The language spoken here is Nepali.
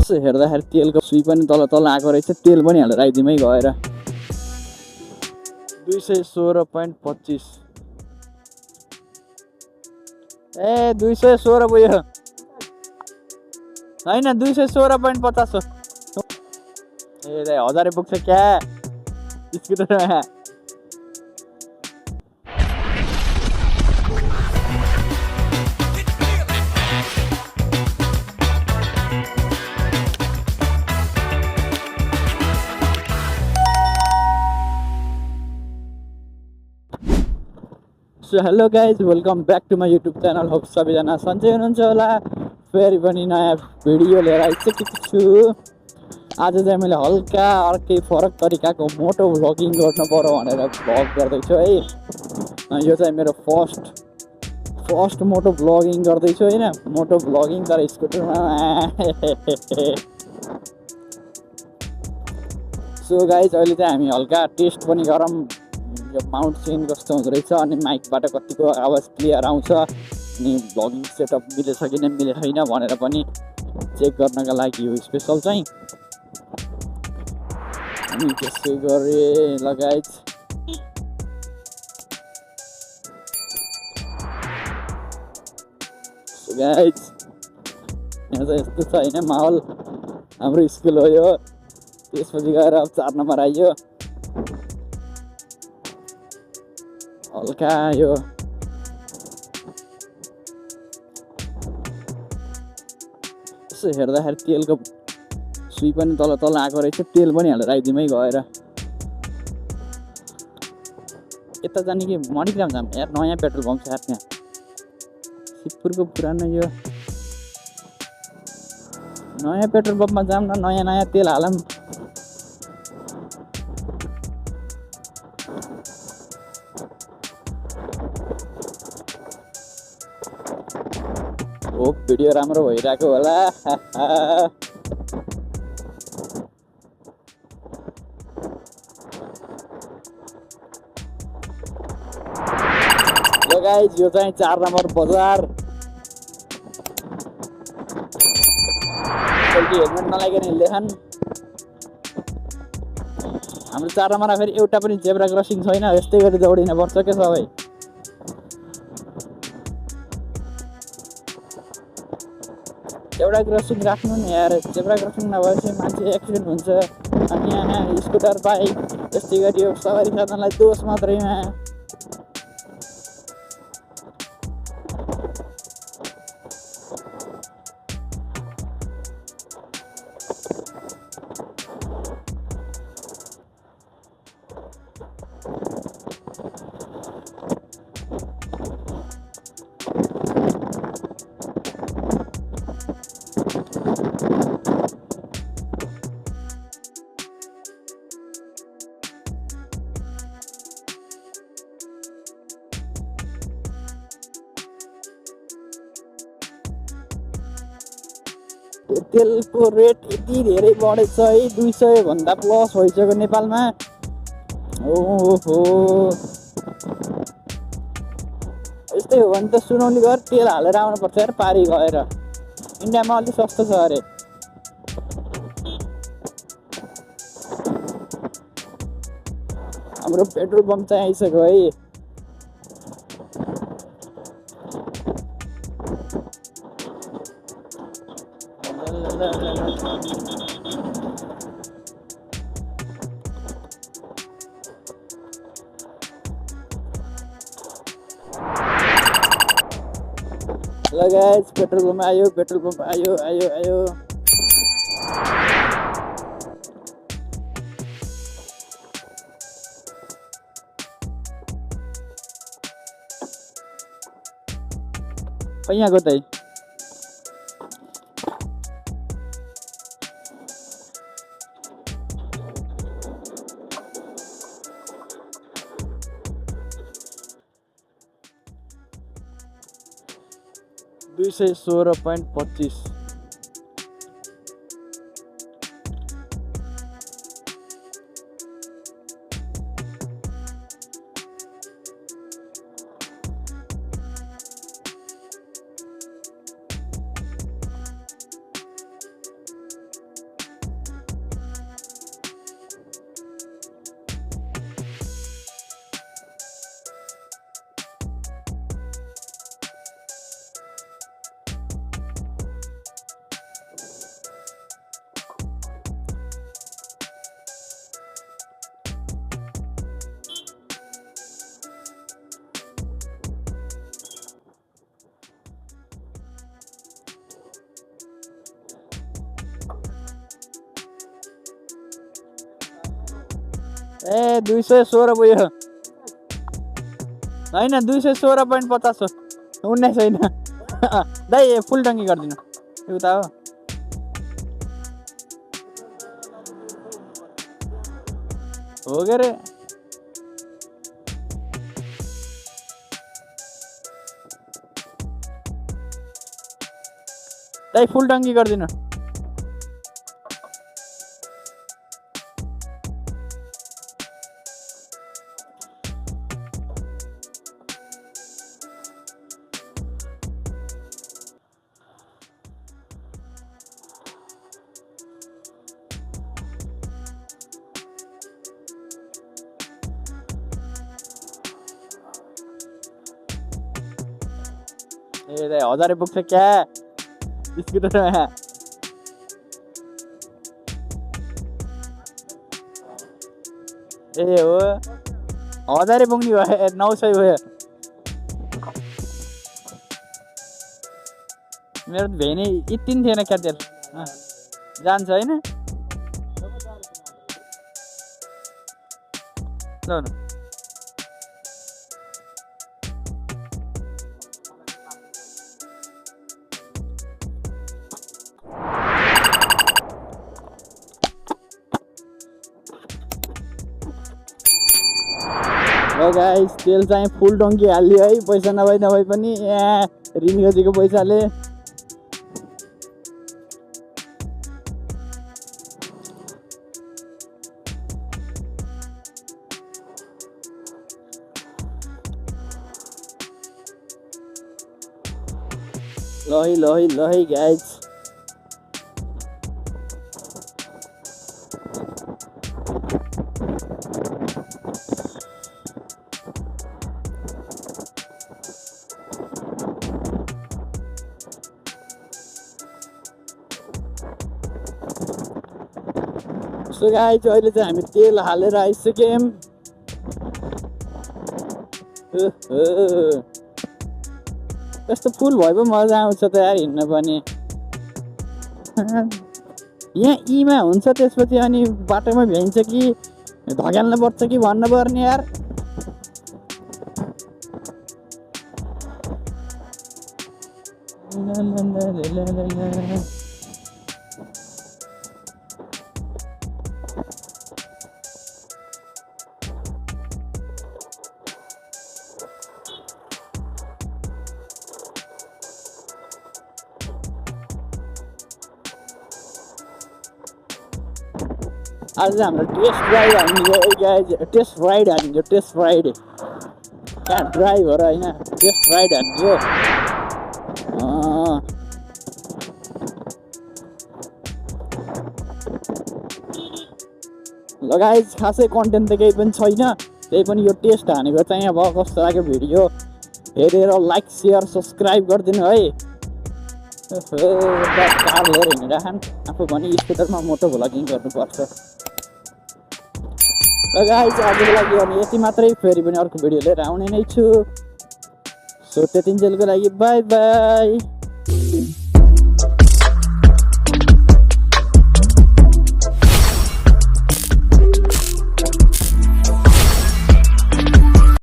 यसो हेर्दाखेरि तेलको सुई पनि तल तल आएको रहेछ, तेल पनि हालेर आइदिउँ है गएर। 216.25 ए 216 पुग्यो होइन, 216.50 हो। ए 1000 पुग्छ क्या स्कुटरमा। So hello guys, welcome back to my YouTube channel. Hope सबैजना सन्चै हुनुहुन्छ होला। फेरि पनि नयाँ भिडियो लिएर आइसकेको छु। आज चाहिँ मैले हल्का अर्कै फरक तरिकाको मोटो भ्लगिङ गर्नु पर्यो भनेर भ्लग गर्दैछु है। यो चाहिँ मेरो फर्स्ट मोटो भ्लगिङ गर्दैछु होइन, मोटो भ्लगिङ तर स्कुटरमा। सो गाइज, अहिले चाहिँ हामी हल्का टेस्ट पनि गरौँ यो माउन्ट चेन कस्तो हुँदो रहेछ, अनि माइकबाट कतिको आवाज क्लियर आउँछ, अनि भ्लगिङ सेटअप मिलेछ कि मिलेको छैन भनेर पनि चेक गर्नका लागि यो स्पेसल चाहिँ। अनि त्यसो गरे लगायत गाइज, यहाँ चाहिँ यस्तो छ होइन माहौल। हाम्रो स्कुल हो यो, त्यसपछि गएर 4 नम्बर आइयो। हल्का यो यसो हेर्दाखेरि तेलको सुई पनि तल तल आएको रहेछ, तेल पनि हालेर आइदिउँ है गएर। यता जाने कि मणिग्राम जाऊँ यार, नयाँ पेट्रोल पम्प छ यार त्यहाँ। शिवपुरको पुरानो यो नयाँ पेट्रोल पम्पमा जाऊँ न, नयाँ नयाँ तेल हालौँ। हो भिडियो राम्रो भइरहेको होला। ल गाइज, यो चाहिँ 4 नम्बर बजार। हेलमेट नलागिकन हिँड्दैछन्। हाम्रो 4 नम्बरमा फेरि एउटा पनि जेब्रा क्रसिङ छैन, यस्तै गरी दौडिन पर्छ के सबै। एउटा क्रसिङ राख्नु नि यार, जेब्रा क्रसिङ नभएपछि मान्छे एक्सिडेन्ट हुन्छ। अनि यहाँ स्कुटर बाइक यस्तै गरी यो सवारी साधनलाई दोष मात्रैमा। तेलको रेट यति धेरै बढेछ है, 200 भन्दा प्लस भइसक्यो नेपालमा। ओहो, यस्तै हो भने त सुनौली गएर तेल हालेर आउनुपर्छ यार पारी गएर। इन्डियामा अलिक सस्तो छ अरे। हाम्रो पेट्रोल पम्प चाहिँ आइसक्यो है। ल गाइस, पेट्रोल पम्प आयो, पेट्रोल पम्प आयो आयो आयो। यहाँ गयो त 216.25 ए 216 भयो होइन 216.50 हो 19 होइन दाइ फुल टङ्की गरिदिनु उता हो हो के रे दाइ फुल टङ्की गरिदिनु ए दाइ 1000 पुग्छ क्या स्कुटरमा ए हो 1000 पुग्ने भयो 900 भयो मेरो भेनी यति थिएन क्या तेल जान्छ होइन ल न गाइस तेल चाहिँ फुल टङ्की हाल्यो है पैसा नभए पनि यहाँ रिनिगजीको पैसाले लही गाइस सो गाइस अहिले चाहिँ हामी तेल हालेर आइसक्यौँ यस्तो फुल भए पो मजा आउँछ त यार हिँड्न पनि यहाँ इमा हुन्छ त्यसपछि अनि बाटोमा भ्याइन्छ कि धकेल्न पर्छ कि भन्नु पर्ने यार आज हाम्रो टेस्ट ड्राइभ हानिदियो टेस्ट राइड हानिदियो टेस्ट राइड कहाँ ड्राइभ हो र होइन टेस्ट राइड हानिदियो ल गाइस खासै कन्टेन्ट त केही पनि छैन त्यही पनि यो टेस्ट हानेको चाहिँ अब कस्तो लाग्यो भिडियो हेरेर लाइक सेयर सब्सक्राइब गरिदिनु है कार लिएर हिँडिराखन् आफू पनि स्कुटरमा मोटो भ्लगिङ गर्नुपर्छ ल गाइस आजको लागि अनि यति मात्रै फेरि पनि अर्को भिडियो लिएर आउने नै छु सो त्यतिन्जेलको लागि बाई बाई